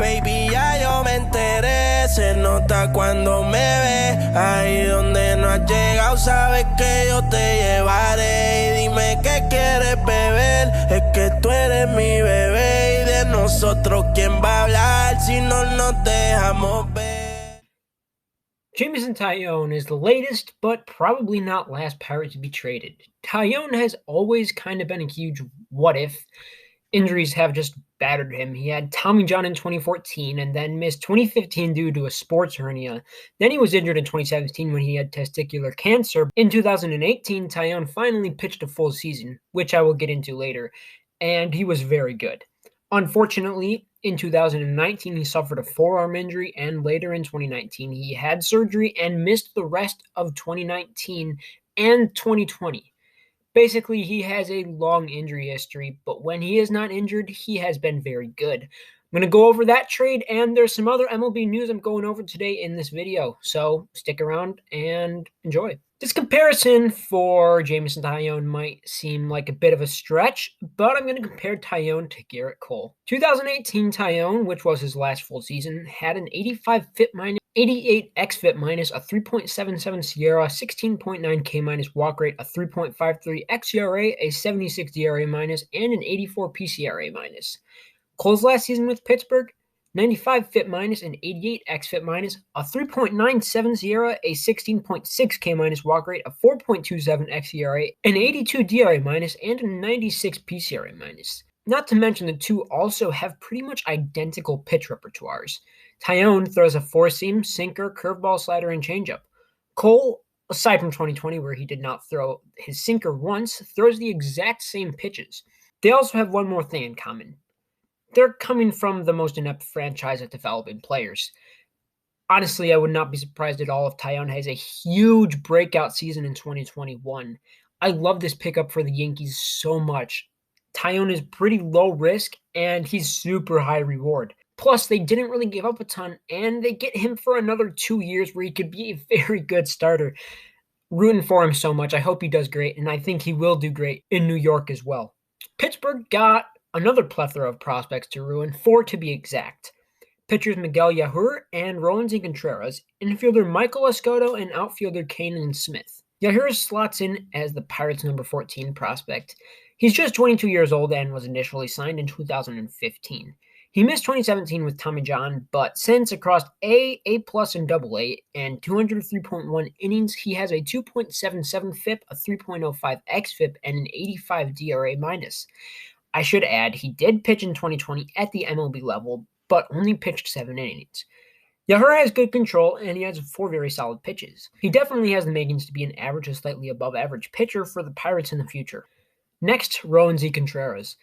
Baby, ya yo me enteré, se nota cuando me ves. Ahí donde no has llegado, sabes que yo te llevaré. Y dime qué quieres beber, es que tú eres mi bebé. Y de nosotros, ¿quién va a hablar si no nos dejamos ver? Jameson Taillon is the latest, but probably not last Pirate to be traded. Taillon has always kind of been a huge what if. Injuries have just battered him. He had Tommy John in 2014 and then missed 2015 due to a sports hernia. Then he was injured in 2017 when he had testicular cancer. In 2018, Taillon finally pitched a full season, which I will get into later, and he was very good. Unfortunately, in 2019, he suffered a forearm injury, and later in 2019, he had surgery and missed the rest of 2019 and 2020. Basically, he has a long injury history, but when he is not injured, he has been very good. I'm going to go over that trade, and there's some other MLB news I'm going over today in this video, so stick around and enjoy. This comparison for Jameson Taillon might seem like a bit of a stretch, but I'm going to compare Taillon to Garrett Cole. 2018 Taillon, which was his last full season, had an 85 FIP minus, 88 xFIP minus, a 3.77 SIERA, 16.9 K minus walk rate, a 3.53 xERA, a 76 DRA minus, and an 84 PCRA minus. Cole's last season with Pittsburgh, 95 FIP minus, an 88 xFIP minus, a 3.97 SIERA, a 16.6 K minus walk rate, a 4.27 xERA, an 82 DRA minus, and a 96 PCRA minus. Not to mention the two also have pretty much identical pitch repertoires. Taillon throws a four-seam, sinker, curveball, slider, and changeup. Cole, aside from 2020 where he did not throw his sinker once, throws the exact same pitches. They also have one more thing in common. They're coming from the most inept franchise at developing players. Honestly, I would not be surprised at all if Taillon has a huge breakout season in 2021. I love this pickup for the Yankees so much. Taillon is pretty low risk, and he's super high reward. Plus, they didn't really give up a ton, and they get him for another 2 years where he could be a very good starter. Rooting for him so much. I hope he does great, and I think he will do great in New York as well. Pittsburgh got another plethora of prospects to ruin, 4 to be exact. Pitchers Miguel Yajur and Roansy Contreras, infielder Michael Escoto, and outfielder Kanan Smith. Yajur slots in as the Pirates' number 14 prospect. He's just 22 years old and was initially signed in 2015. He missed 2017 with Tommy John, but since across A+, and AA, and 203.1 innings, he has a 2.77 FIP, a 3.05 xFIP, and an 85 DRA minus. I should add, he did pitch in 2020 at the MLB level, but only pitched 7 innings. Yajur has good control, and he has 4 very solid pitches. He definitely has the makings to be an average or slightly above average pitcher for the Pirates in the future. Next, Roansy Contreras,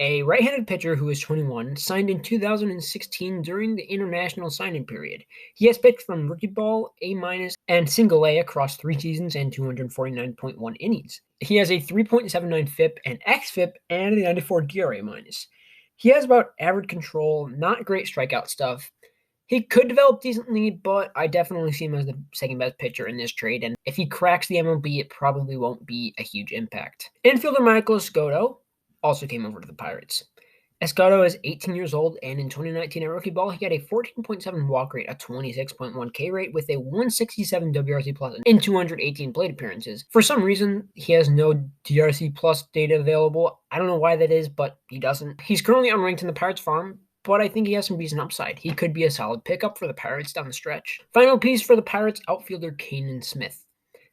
a right-handed pitcher who is 21, signed in 2016 during the international signing period. He has pitched from rookie ball, A-, and single A across 3 seasons and 249.1 innings. He has a 3.79 FIP and xFIP and a 94 DRA minus. He has about average control, not great strikeout stuff. He could develop decently, but I definitely see him as the second best pitcher in this trade, and if he cracks the MLB, it probably won't be a huge impact. Infielder Michael Escoto also came over to the Pirates. Escoto is 18 years old, and in 2019 at rookie ball, he had a 14.7 walk rate, a 26.1 K rate, with a 167 WRC plus in 218 plate appearances. For some reason, he has no DRC plus data available. I don't know why that is, but he doesn't. He's currently unranked in the Pirates farm, but I think he has some decent upside. He could be a solid pickup for the Pirates down the stretch. Final piece for the Pirates, outfielder Kanan Smith.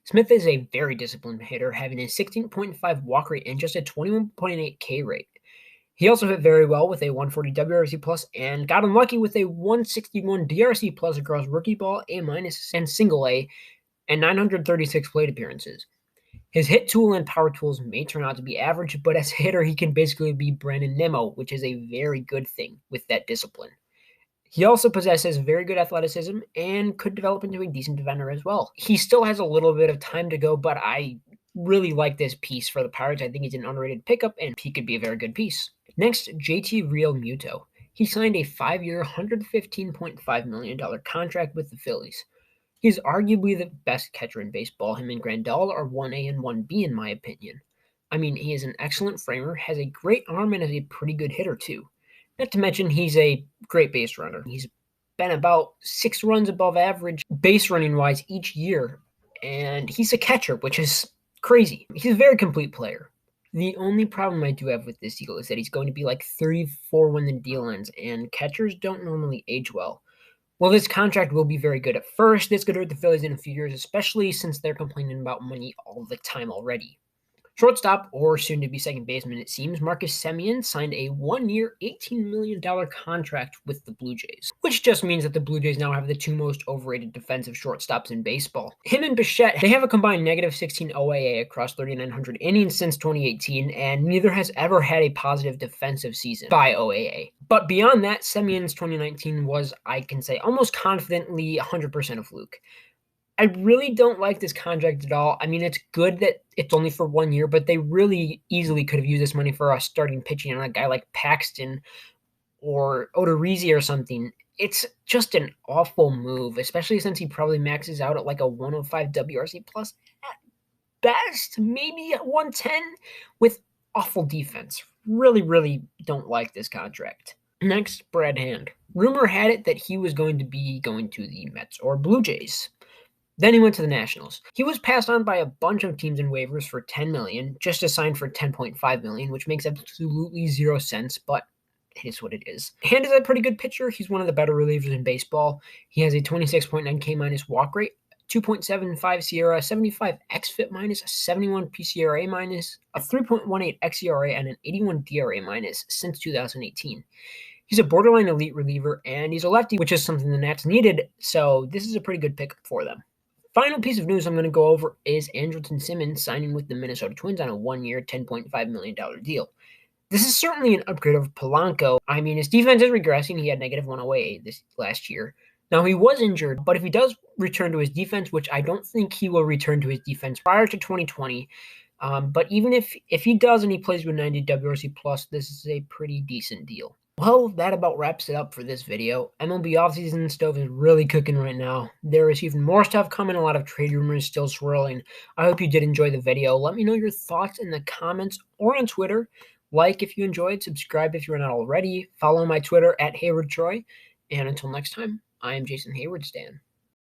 Smith is a very disciplined hitter, having a 16.5 walk rate and just a 21.8 K rate. He also hit very well with a 140 WRC plus and got unlucky with a 161 DRC plus across rookie ball, A- and single A, and 936 plate appearances. His hit tool and power tools may turn out to be average, but as a hitter, he can basically be Brandon Nimmo, which is a very good thing with that discipline. He also possesses very good athleticism and could develop into a decent defender as well. He still has a little bit of time to go, but I really like this piece for the Pirates. I think he's an underrated pickup, and he could be a very good piece. Next, JT Realmuto. He signed a 5-year, $115.5 million contract with the Phillies. He's arguably the best catcher in baseball. Him and Grandal are 1A and 1B in my opinion. I mean, he is an excellent framer, has a great arm, and is a pretty good hitter too. Not to mention, he's a great base runner. He's been about 6 runs above average base running wise each year, and he's a catcher, which is crazy. He's a very complete player. The only problem I do have with this deal is that he's going to be like 34 when the deal ends, and catchers don't normally age well. Well, this contract will be very good at first. It's going to hurt the Phillies in a few years, especially since they're complaining about money all the time already. Shortstop, or soon to be second baseman, it seems, Marcus Semien signed a 1-year, $18 million contract with the Blue Jays, which just means that the Blue Jays now have the 2 most overrated defensive shortstops in baseball. Him and Bichette, they have a combined negative 16 OAA across 3,900 innings since 2018, and neither has ever had a positive defensive season by OAA. But beyond that, Semien's 2019 was, I can say, almost confidently 100% a fluke. I really don't like this contract at all. I mean, it's good that it's only for 1 year, but they really easily could have used this money for starting pitching on a guy like Paxton or Odorizzi or something. It's just an awful move, especially since he probably maxes out at like a 105 WRC plus at best, maybe at 110 with awful defense. Really, really don't like this contract. Next, Brad Hand. Rumor had it that he was going to be going to the Mets or Blue Jays. Then he went to the Nationals. He was passed on by a bunch of teams in waivers for $10 million, just to sign for $10.5 million, which makes absolutely 0 sense, but it is what it is. Hand is a pretty good pitcher. He's one of the better relievers in baseball. He has a 26.9 K minus walk rate, 2.75 SIERA, 75 xFIP minus, a 71 PCRA minus, a 3.18 xERA, and an 81 DRA minus since 2018. He's a borderline elite reliever, and he's a lefty, which is something the Nats needed, so this is a pretty good pickup for them. Final piece of news I'm going to go over is Andrelton Simmons signing with the Minnesota Twins on a 1-year, $10.5 million deal. This is certainly an upgrade over Polanco. I mean, his defense is regressing. He had negative 108 this last year. Now, he was injured, but if he does return to his defense, which I don't think he will return to his defense prior to 2020, but even if he does and he plays with 90 WRC+, this is a pretty decent deal. Well, that about wraps it up for this video. MLB offseason stuff is really cooking right now. There is even more stuff coming, a lot of trade rumors still swirling. I hope you did enjoy the video. Let me know your thoughts in the comments or on Twitter. Like if you enjoyed, subscribe if you're not already. Follow my Twitter at HaywardTroy. And until next time, I am Jason Hayward Stan.